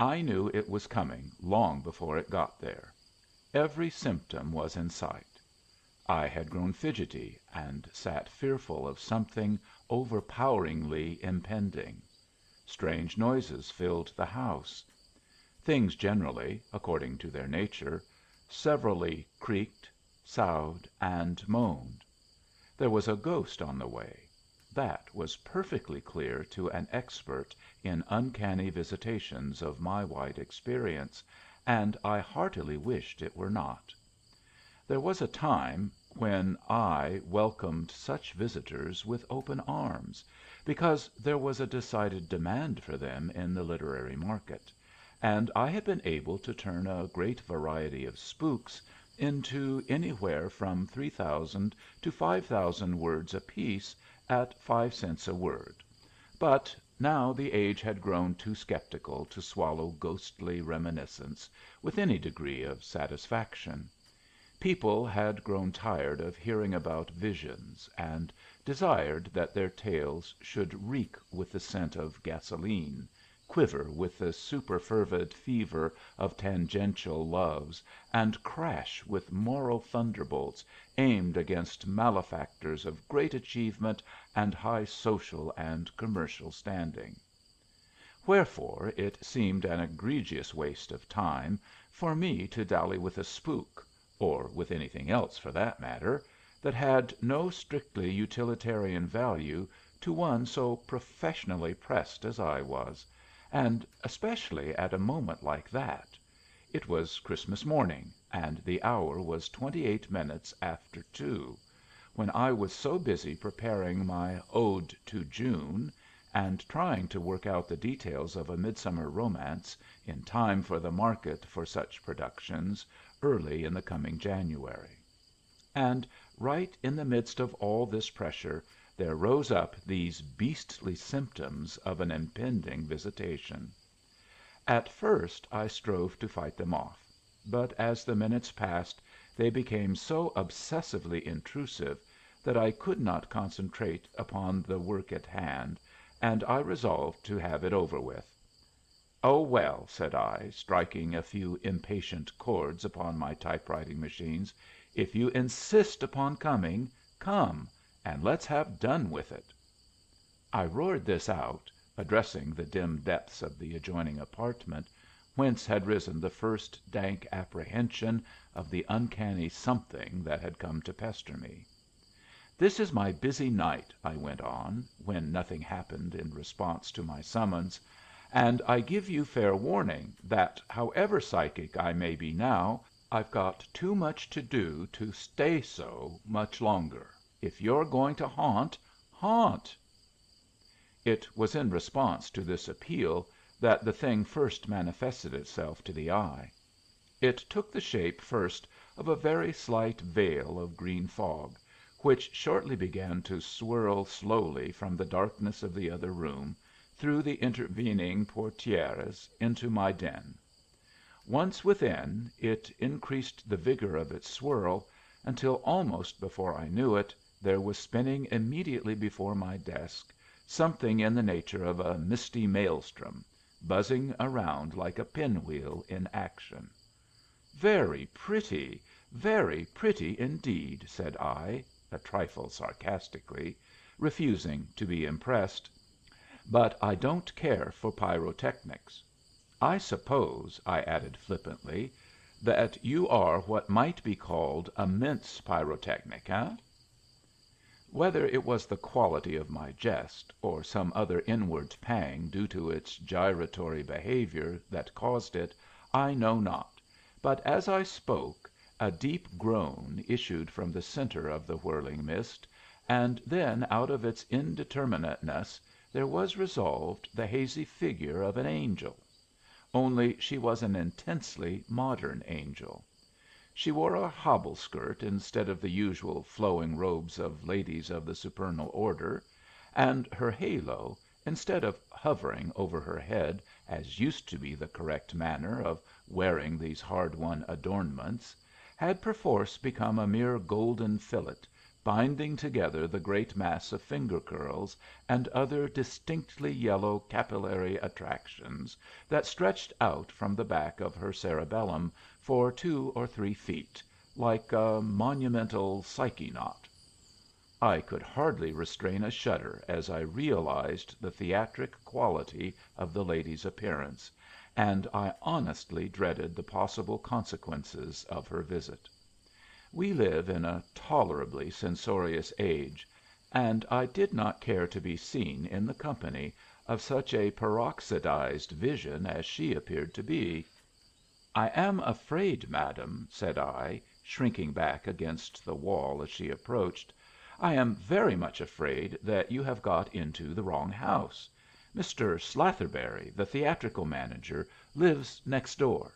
I knew it was coming long before it got there. Every symptom was in sight. I had grown fidgety, and sat fearful of something overpoweringly impending. Strange noises filled the house. Things generally, according to their nature, severally creaked, soughed, and moaned. There was a ghost on the way. That was perfectly clear to an expert in uncanny visitations of my wide experience, and I heartily wished it were not. There was a time when I welcomed such visitors with open arms, because there was a decided demand for them in the literary market, and I had been able to turn a great variety of spooks into anywhere from 3,000 to 5,000 words apiece at 5 cents a word. But now the age had grown too skeptical to swallow ghostly reminiscence with any degree of satisfaction. People had grown tired of hearing about visions, and desired that their tales should reek with the scent of gasoline, quiver with the superfervid fever of tangential loves, and crash with moral thunderbolts aimed against malefactors of great achievement and high social and commercial standing. Wherefore it seemed an egregious waste of time for me to dally with a spook, or with anything else for that matter, that had no strictly utilitarian value to one so professionally pressed as I was, and especially at a moment like that. It was Christmas morning, and the hour was 28 minutes after 2, when I was so busy preparing my "Ode to June," and trying to work out the details of a midsummer romance in time for the market for such productions early in the coming January. And right in the midst of all this pressure there rose up these beastly symptoms of an impending visitation. At first I strove to fight them off, but as the minutes passed they became so obsessively intrusive that I could not concentrate upon the work in hand, and I resolved to have it over with. "Oh, well," said I, striking a few impatient chords upon my typewriting machines, "if you insist upon coming, come, and let's have done with it." I roared this out, addressing the dim depths of the adjoining apartment, whence had risen the first dank apprehension of the uncanny something that had come to pester me. "This is my busy night," I went on, when nothing happened in response to my summons, "and I give you fair warning that, however psychic I may be now, I've got too much to do to stay so much longer. If you're going to haunt, haunt." It was in response to this appeal that the thing first manifested itself to the eye. It took the shape first of a very slight veil of green fog, which shortly began to swirl slowly from the darkness of the other room, through the intervening portieres, into my den. Once within, it increased the vigor of its swirl, until almost before I knew it there was spinning immediately before my desk something in the nature of a misty maelstrom, buzzing around like a pinwheel in action. "Very pretty indeed," said I, a trifle sarcastically, refusing to be impressed. "But I don't care for pyrotechnics. I suppose," I added flippantly, "that you are what might be called a mince pyrotechnic, eh?" Whether it was the quality of my jest, or some other inward pang due to its gyratory behavior that caused it, I know not, but as I spoke a deep groan issued from the centre of the whirling mist, and then out of its indeterminateness there was resolved the hazy figure of an angel. Only she was an intensely modern angel. She wore a hobble skirt instead of the usual flowing robes of ladies of the supernal order, and her halo, instead of hovering over her head as used to be the correct manner of wearing these hard won adornments, had perforce become a mere golden fillet, binding together the great mass of finger curls and other distinctly yellow capillary attractions that stretched out from the back of her cerebellum for 2 or 3 feet, like a monumental Psyche knot. I could hardly restrain a shudder as I realized the theatric quality of the lady's appearance, and I honestly dreaded the possible consequences of her visit. We live in a tolerably censorious age, and I did not care to be seen in the company of such a peroxidized vision as she appeared to be. "I am afraid, madam," said I, shrinking back against the wall as she approached, "I am very much afraid that you have got into the wrong house. Mr. Slatherberry, the theatrical manager, lives next door."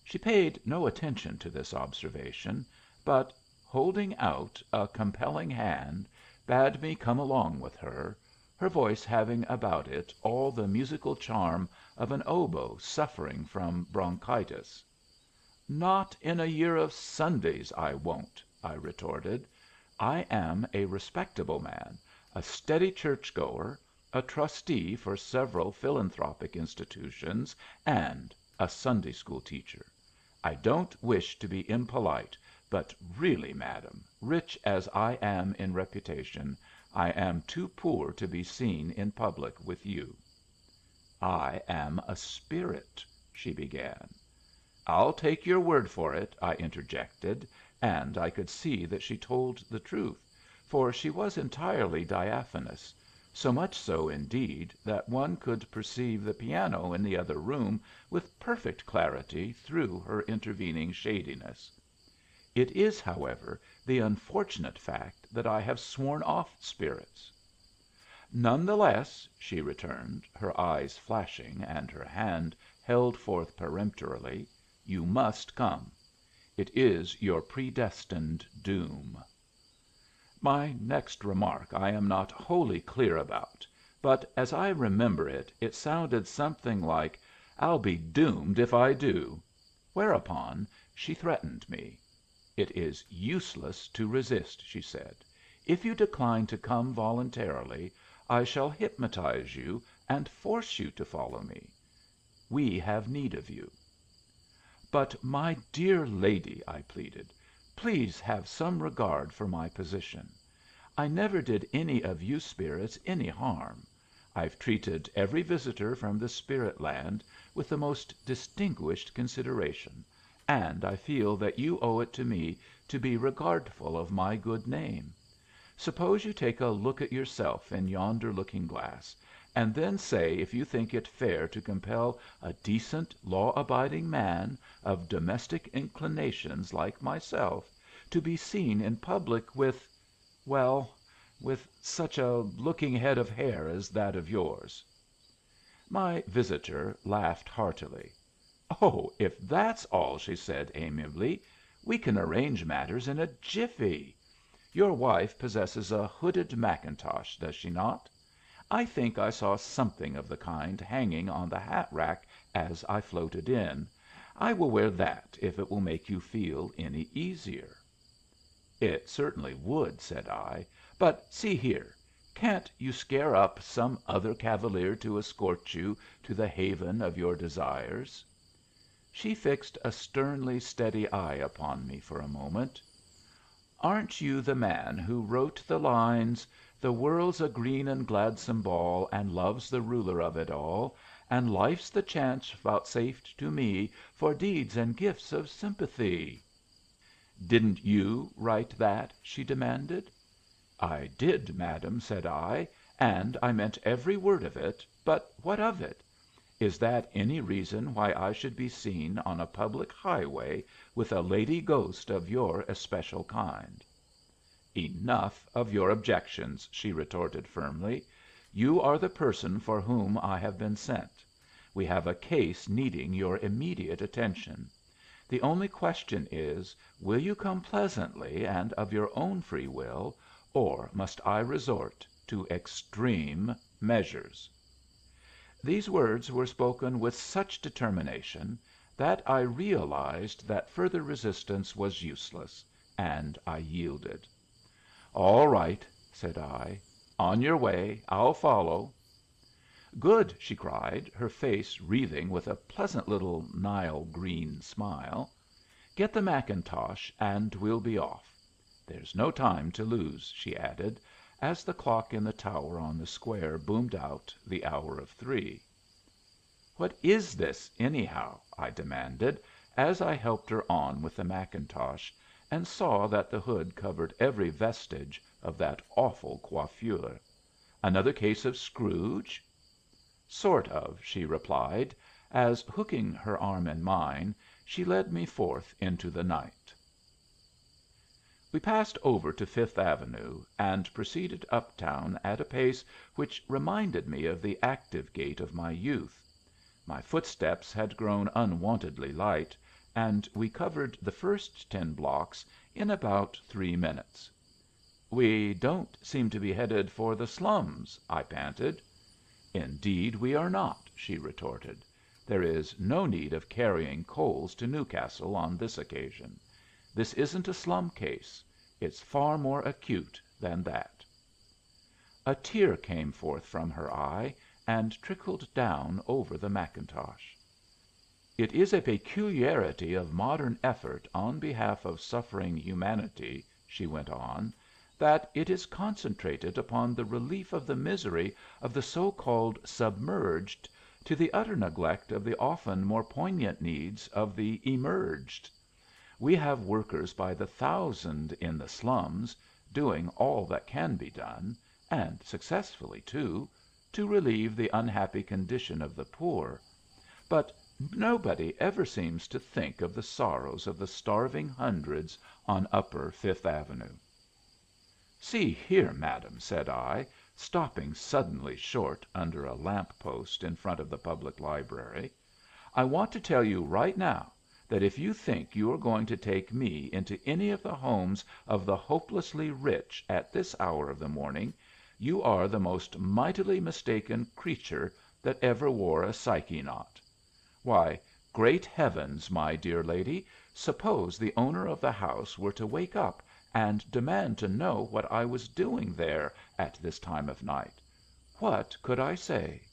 She paid no attention to this observation, but, holding out a compelling hand, bade me come along with her, her voice having about it all the musical charm of an oboe suffering from bronchitis. "Not in a year of Sundays I won't," I retorted. "I am a respectable man, a steady church goer, a trustee for several philanthropic institutions, and a Sunday school teacher. I don't wish to be impolite, but really, madam, rich as I am in reputation, I am too poor to be seen in public with you." "I am a spirit," she began. "I'll take your word for it," I interjected, and I could see that she told the truth, for she was entirely diaphanous, so much so, indeed, that one could perceive the piano in the other room with perfect clarity through her intervening shadiness. "It is, however, the unfortunate fact that I have sworn off spirits." "None the less," she returned, her eyes flashing and her hand held forth peremptorily, "you must come. It is your predestined doom." My next remark I am not wholly clear about, but as I remember it, it sounded something like, "I'll be doomed if I do," whereupon she threatened me. "It is useless to resist," she said. "If you decline to come voluntarily, I shall hypnotize you and force you to follow me. We have need of you." "But, my dear lady," I pleaded, "please have some regard for my position. I never did any of you spirits any harm. I've treated every visitor from the spirit land with the most distinguished consideration, and I feel that you owe it to me to be regardful of my good name. Suppose you take a look at yourself in yonder looking glass, and then say if you think it fair to compel a decent, law abiding man, of domestic inclinations like myself, to be seen in public with well, with such a looking head of hair as that of yours." My visitor laughed heartily. "Oh, if that's all," she said, amiably, "we can arrange matters in a jiffy. Your wife possesses a hooded mackintosh, does she not? I think I saw something of the kind hanging on the hat rack as I floated in. I will wear that if it will make you feel any easier." "It certainly would," said I. "But see here, can't you scare up some other cavalier to escort you to the haven of your desires?" She fixed a sternly steady eye upon me for a moment. "Aren't you the man who wrote the lines, 'The world's a green and gladsome ball, And love's the ruler of it all, And life's the chance vouchsafed to me For deeds and gifts of sympathy'?" "Didn't you write that?" she demanded. "I did, madam," said I, "and I meant every word of it, but what of it? Is that any reason why I should be seen on a public highway with a lady ghost of your especial kind?" "Enough of your objections," she retorted firmly. "You are the person for whom I have been sent. We have a case needing your immediate attention. The only question is, will you come pleasantly and of your own free will, or must I resort to extreme measures?" These words were spoken with such determination that I realized that further resistance was useless, and I yielded. "All right," said I. "On your way. I'll follow." "Good!" she cried, her face wreathing with a pleasant little Nile green smile. "Get the mackintosh and we'll be off. There's no time to lose," she added, as the clock in the tower on the square boomed out the hour of three. "What is this, anyhow?" I demanded, as I helped her on with the mackintosh, and saw that the hood covered every vestige of that awful coiffure. "Another case of Scrooge?" "Sort of," she replied, as, hooking her arm in mine, she led me forth into the night. We passed over to Fifth Avenue, and proceeded uptown at a pace which reminded me of the active gait of my youth. My footsteps had grown unwontedly light, and we covered the first 10 blocks in about 3 minutes. "We don't seem to be headed for the slums," I panted. "Indeed we are not," she retorted. "There is no need of carrying coals to Newcastle on this occasion. This isn't a slum case. It's far more acute than that." A tear came forth from her eye and trickled down over the mackintosh. "It is a peculiarity of modern effort on behalf of suffering humanity," she went on, "that it is concentrated upon the relief of the misery of the so called submerged, to the utter neglect of the often more poignant needs of the emerged. We have workers by the thousand in the slums, doing all that can be done, and successfully too, to relieve the unhappy condition of the poor, but nobody ever seems to think of the sorrows of the starving hundreds on upper Fifth Avenue." "See here, madam," said I, stopping suddenly short under a lamp post in front of the public library, "I want to tell you right now that if you think you are going to take me into any of the homes of the hopelessly rich at this hour of the morning, you are the most mightily mistaken creature that ever wore a Psyche knot. Why, great heavens, my dear lady, suppose the owner of the house were to wake up and demand to know what I was doing there at this time of night. What could I say?"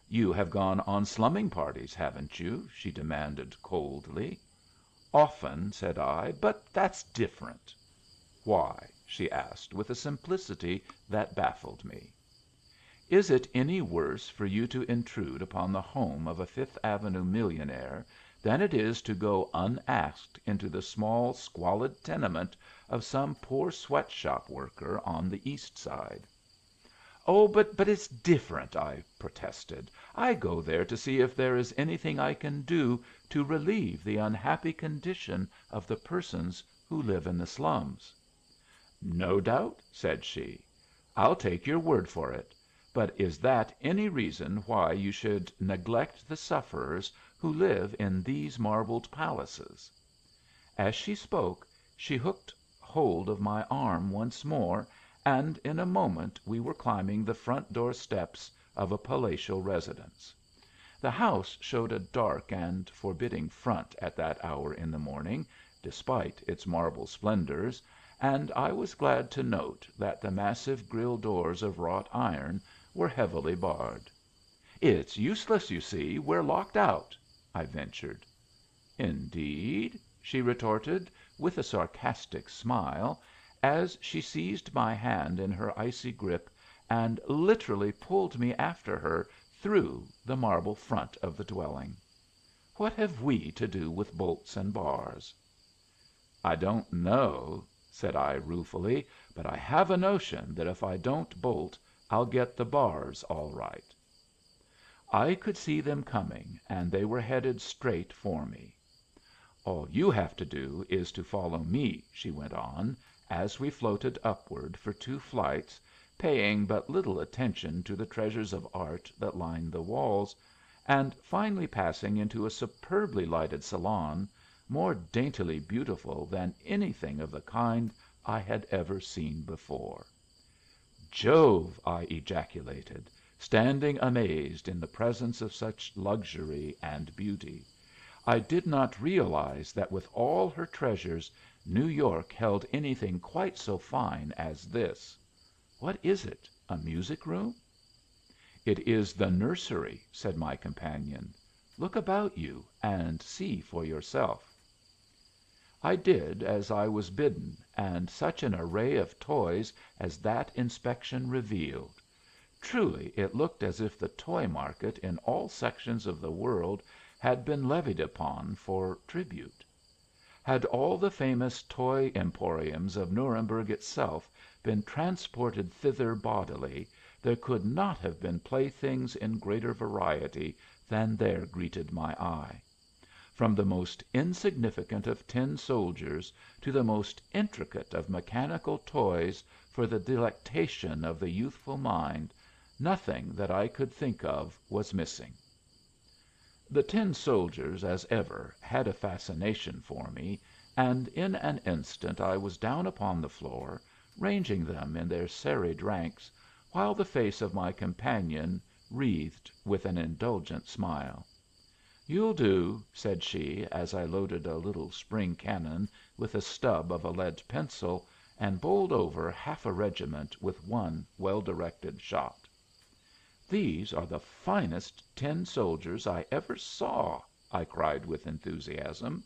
"You have gone on slumming parties, haven't you?" she demanded coldly. "Often," said I, "but that's different." "Why?" she asked, with a simplicity that baffled me. "Is it any worse for you to intrude upon the home of a Fifth Avenue millionaire than it is to go unasked into the small, squalid tenement of some poor sweat shop worker on the East Side?" "Oh, but it's different," I protested. "I go there to see if there is anything I can do to relieve the unhappy condition of the persons who live in the slums." "No doubt," said she. "I'll take your word for it. But is that any reason why you should neglect the sufferers who live in these marbled palaces?" As she spoke she hooked hold of my arm once more, and in a moment we were climbing the front door steps of a palatial residence. The house showed a dark and forbidding front at that hour in the morning, despite its marble splendors, and I was glad to note that the massive grill doors of wrought iron were heavily barred. "It's useless, you see. We're locked out," I ventured. "Indeed?" she retorted, with a sarcastic smile, as she seized my hand in her icy grip and literally pulled me after her through the marble front of the dwelling. "What have we to do with bolts and bars?" "I don't know," said I ruefully, "but I have a notion that if I don't bolt I'll get the bars all right." I could see them coming, and they were headed straight for me. "All you have to do is to follow me," she went on, as we floated upward for 2 flights, paying but little attention to the treasures of art that lined the walls, and finally passing into a superbly lighted salon, more daintily beautiful than anything of the kind I had ever seen before. "Jove!" I ejaculated, standing amazed in the presence of such luxury and beauty. I did not realize that with all her treasures New York held anything quite so fine as this. What is it? A music room?" "It is the nursery," said my companion. "Look about you and see for yourself." I did as I was bidden, and such an array of toys as that inspection revealed! Truly it looked as if the toy market in all sections of the world had been levied upon for tribute. Had all the famous toy emporiums of Nuremberg itself been transported thither bodily, there could not have been playthings in greater variety than there greeted my eye. From the most insignificant of tin soldiers to the most intricate of mechanical toys for the delectation of the youthful mind, nothing that I could think of was missing. The tin soldiers, as ever, had a fascination for me, and in an instant I was down upon the floor, ranging them in their serried ranks, while the face of my companion wreathed with an indulgent smile. "You'll do," said she, as I loaded a little spring cannon with a stub of a lead pencil, and bowled over half a regiment with one well directed shot. "These are the finest tin soldiers I ever saw!" I cried with enthusiasm.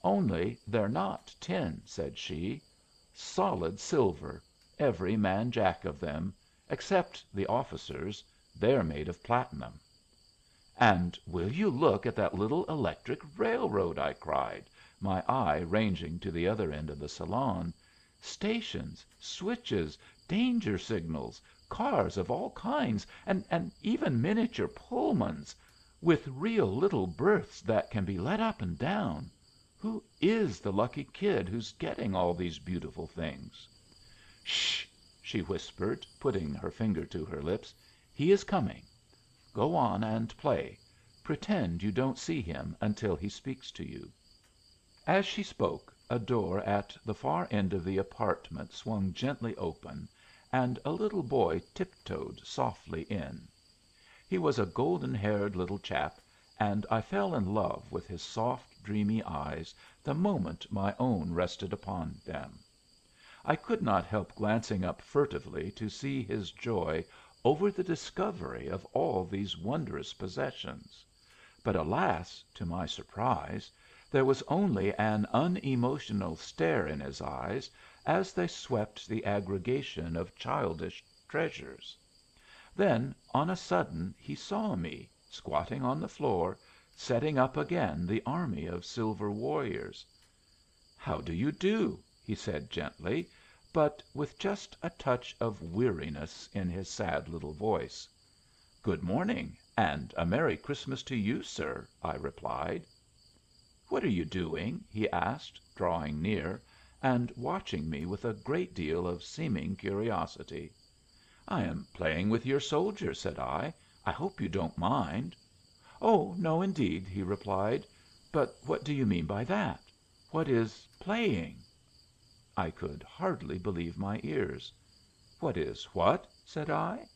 "Only they're not tin," said she. "Solid silver, every man jack of them, except the officers; they're made of platinum." "And will you look at that little electric railroad!" I cried, my eye ranging to the other end of the salon. "Stations, switches, danger signals, cars of all kinds, and even miniature Pullmans, with real little berths that can be let up and down. Who is the lucky kid who's getting all these beautiful things?" "Sh!" she whispered, putting her finger to her lips. "He is coming. Go on and play. Pretend you don't see him until he speaks to you." As she spoke, a door at the far end of the apartment swung gently open, and a little boy tiptoed softly in. He was a golden haired little chap, and I fell in love with his soft, dreamy eyes the moment my own rested upon them. I could not help glancing up furtively to see his joy over the discovery of all these wondrous possessions; but alas, to my surprise, there was only an unemotional stare in his eyes as they swept the aggregation of childish treasures. Then on a sudden he saw me, squatting on the floor, setting up again the army of silver warriors. "How do you do?" he said gently, but with just a touch of weariness in his sad little voice. "Good morning, and a Merry Christmas to you, sir," I replied. "What are you doing?" he asked, drawing near, and watching me with a great deal of seeming curiosity. "I am playing with your soldier," said I. "I hope you don't mind." "Oh, no, indeed," he replied. "But what do you mean by that? What is playing?" I could hardly believe my ears. "What is what?" said I.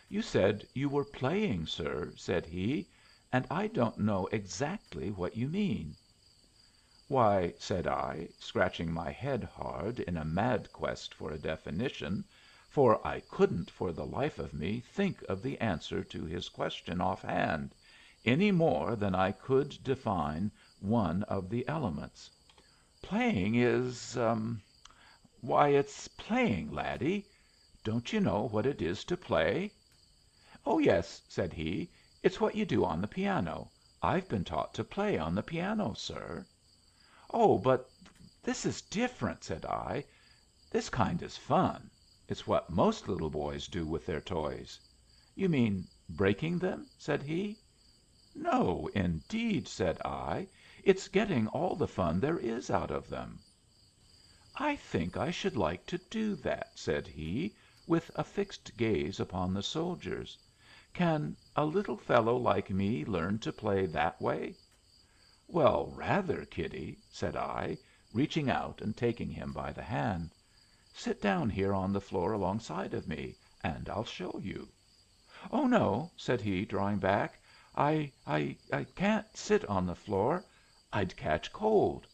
"You said you were playing, sir," said he, "and I don't know exactly what you mean." "Why," said I, scratching my head hard in a mad quest for a definition, for I couldn't for the life of me think of the answer to his question offhand, any more than I could define one of the elements, "playing is why, it's playing, laddie. Don't you know what it is to play?" "Oh yes," said he. "It's what you do on the piano. I've been taught to play on the piano, sir." "Oh, but this is different," said I. "This kind is fun. It's what most little boys do with their toys." "You mean breaking them?" said he. "No, indeed," said I. "It's getting all the fun there is out of them." "I think I should like to do that," said he, with a fixed gaze upon the soldiers. "Can a little fellow like me learn to play that way?" "Well, rather, kiddie," said I, reaching out and taking him by the hand. "Sit down here on the floor alongside of me, and I'll show you." "Oh no," said he, drawing back. I can't sit on the floor. I'd catch cold."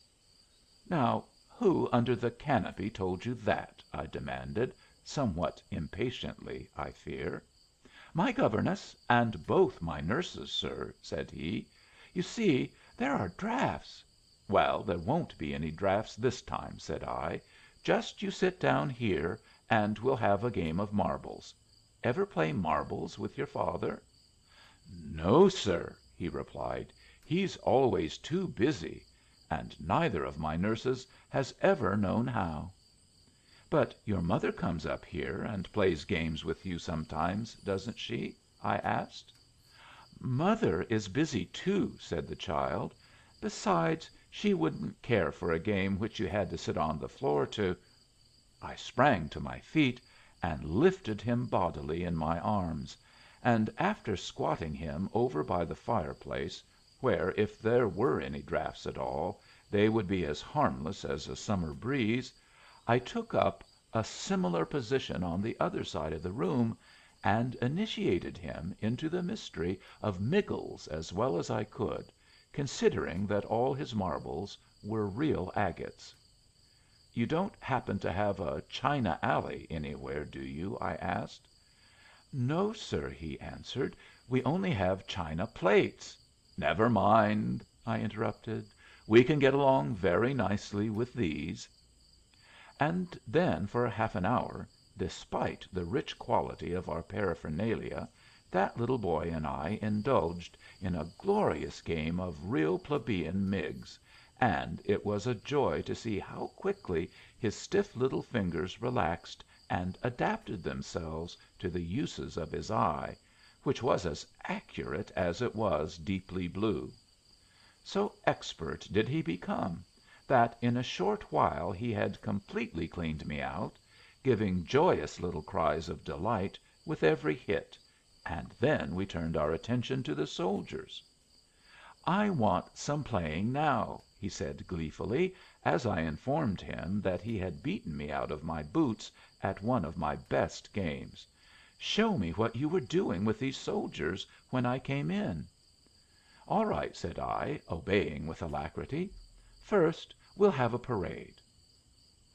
"Now, who under the canopy told you that?" I demanded, somewhat impatiently, I fear. "My governess, and both my nurses, sir," said he. "You see, there are draughts." "Well, there won't be any draughts this time," said I. "Just you sit down here, and we'll have a game of marbles. Ever play marbles with your father?" "No, sir," he replied. "He's always too busy, and neither of my nurses has ever known how." "But your mother comes up here and plays games with you sometimes, doesn't she?" I asked. "Mother is busy too," said the child. "Besides, she wouldn't care for a game which you had to sit on the floor to " I sprang to my feet and lifted him bodily in my arms, and after squatting him over by the fireplace, where, if there were any draughts at all, they would be as harmless as a summer breeze, I took up a similar position on the other side of the room, and initiated him into the mystery of Miggles as well as I could, considering that all his marbles were real agates. "You don't happen to have a china alley anywhere, do you?" I asked. "No, sir," he answered. "We only have china plates." "Never mind," I interrupted. "We can get along very nicely with these." And then for half an hour, despite the rich quality of our paraphernalia, that little boy and I indulged in a glorious game of real plebeian Miggs, and it was a joy to see how quickly his stiff little fingers relaxed and adapted themselves to the uses of his eye, which was as accurate as it was deeply blue. So expert did he become that in a short while he had completely cleaned me out, giving joyous little cries of delight with every hit, and then we turned our attention to the soldiers. "I want some playing now," he said gleefully, as I informed him that he had beaten me out of my boots at one of my best games. "Show me what you were doing with these soldiers when I came in." "All right," said I, obeying with alacrity. "First we'll have a parade."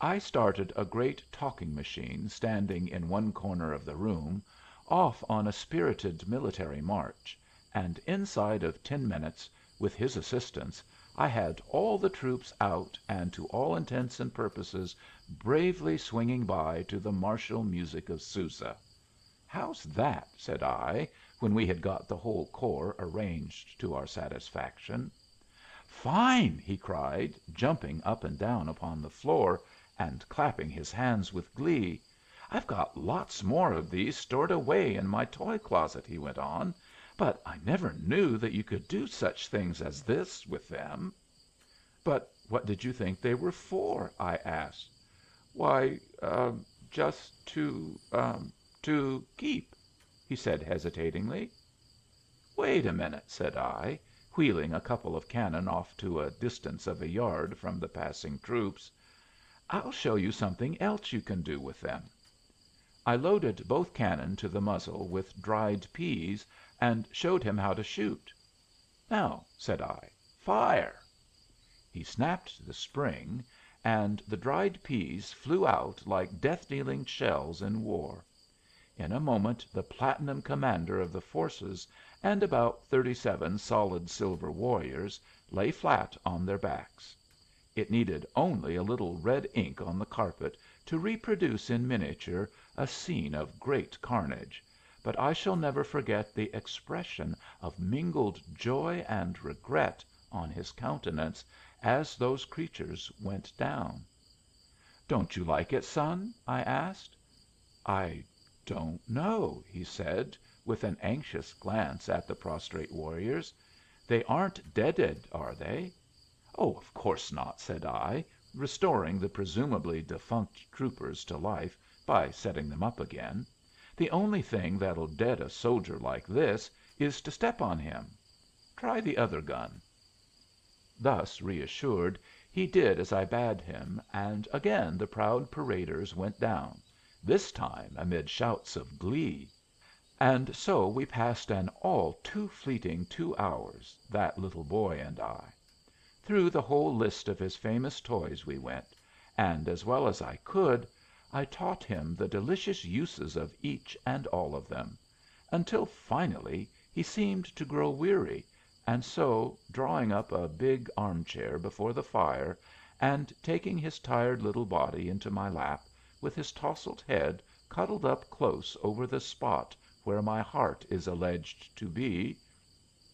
I started a great talking machine standing in one corner of the room, off on a spirited military march, and inside of 10 minutes, with his assistance, I had all the troops out and to all intents and purposes bravely swinging by to the martial music of Sousa. "How's that?" said I, when we had got the whole corps arranged to our satisfaction. "Fine!" he cried, jumping up and down upon the floor, and clapping his hands with glee. "I've got lots more of these stored away in my toy closet," he went on, "but I never knew that you could do such things as this with them." "But what did you think they were for?" I asked. "Why, just to keep," he said hesitatingly. "Wait a minute," said I, wheeling a couple of cannon off to a distance of a yard from the passing troops. "I'll show you something else you can do with them." I loaded both cannon to the muzzle with dried peas, and showed him how to shoot. "Now," said I, "fire." He snapped the spring, and the dried peas flew out like death dealing shells in war. In a moment the platinum commander of the forces and about 37 solid silver warriors lay flat on their backs. It needed only a little red ink on the carpet to reproduce in miniature a scene of great carnage, but I shall never forget the expression of mingled joy and regret on his countenance as those creatures went down. "Don't you like it, son?" I asked. "I don't know," he said, with an anxious glance at the prostrate warriors. "They aren't deaded, are they?" "Oh, of course not," said I, restoring the presumably defunct troopers to life by setting them up again. "The only thing that'll dead a soldier like this is to step on him. Try the other gun." Thus reassured, he did as I bade him, and again the proud paraders went down, this time amid shouts of glee. And so we passed an all too fleeting 2 hours, that little boy and I. Through the whole list of his famous toys we went, and as well as I could I taught him the delicious uses of each and all of them, until finally he seemed to grow weary, and so, drawing up a big arm chair before the fire, and taking his tired little body into my lap, with his tousled head cuddled up close over the spot where my heart is alleged to be,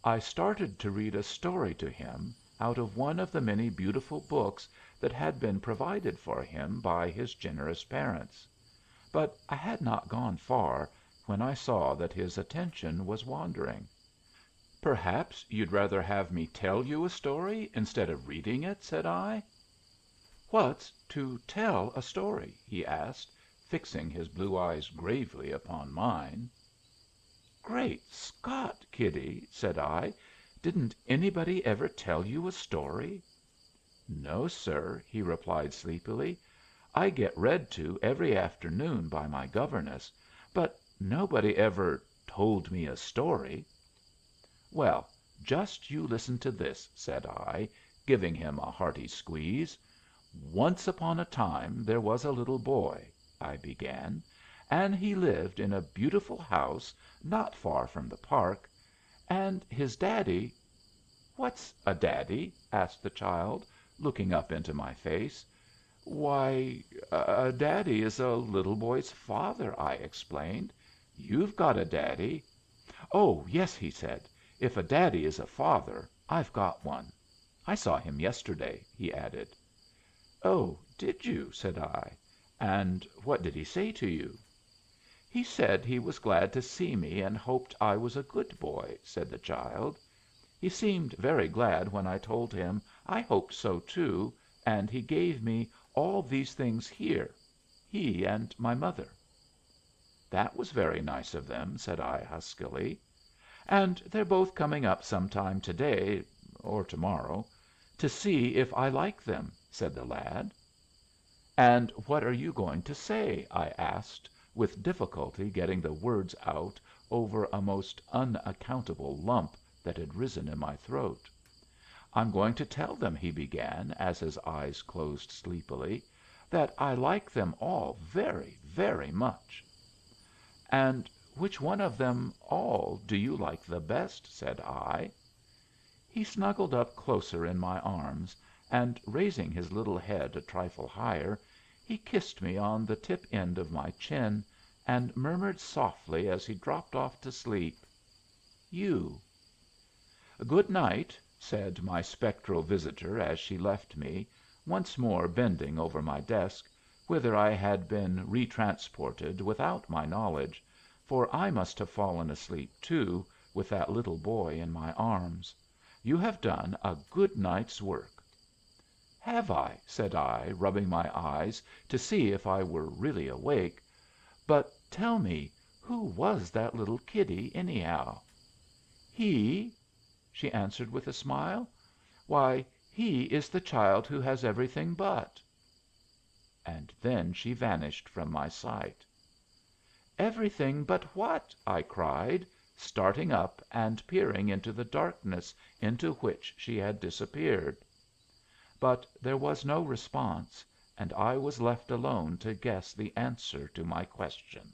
I started to read a story to him out of one of the many beautiful books that had been provided for him by his generous parents. But I had not gone far when I saw that his attention was wandering. "Perhaps you'd rather have me tell you a story instead of reading it?" said I. "What's to tell a story?" he asked, fixing his blue eyes gravely upon mine. "Great Scott, Kiddie!" said I. "Didn't anybody ever tell you a story?" "No, sir," he replied sleepily. "I get read to every afternoon by my governess, but nobody ever told me a story." "Well, just you listen to this," said I, giving him a hearty squeeze. "Once upon a time there was a little boy," I began, "and he lived in a beautiful house not far from the park, and his daddy—" "What's a daddy?" asked the child, looking up into my face. "Why, a daddy is a little boy's father," I explained. "You've got a daddy." "Oh yes," he said. "If a daddy is a father, I've got one. I saw him yesterday," he added. "Oh, did you?" said I. "And what did he say to you?" "He said he was glad to see me and hoped I was a good boy," said the child. "He seemed very glad when I told him I hoped so too, and he gave me all these things here, he and my mother." "That was very nice of them," said I, huskily. "And they're both coming up some time to day or to morrow to see if I like them," said the lad. "And what are you going to say?" I asked, with difficulty getting the words out over a most unaccountable lump that had risen in my throat. "I'm going to tell them," he began, as his eyes closed sleepily, "that I like them all very, very much." "And which one of them all do you like the best?" said I. He snuggled up closer in my arms, and, raising his little head a trifle higher, he kissed me on the tip end of my chin, and murmured softly as he dropped off to sleep, "You." "Good night," said my spectral visitor as she left me, once more bending over my desk, whither I had been retransported without my knowledge, for I must have fallen asleep too, with that little boy in my arms. "You have done a good night's work." "Have I?" said I, rubbing my eyes to see if I were really awake. "But tell me, who was that little kiddie, anyhow?" "He?" she answered with a smile. "Why, he is the child who has everything but—" And then she vanished from my sight. "Everything but what?" I cried, starting up and peering into the darkness into which she had disappeared. But there was no response, and I was left alone to guess the answer to my question.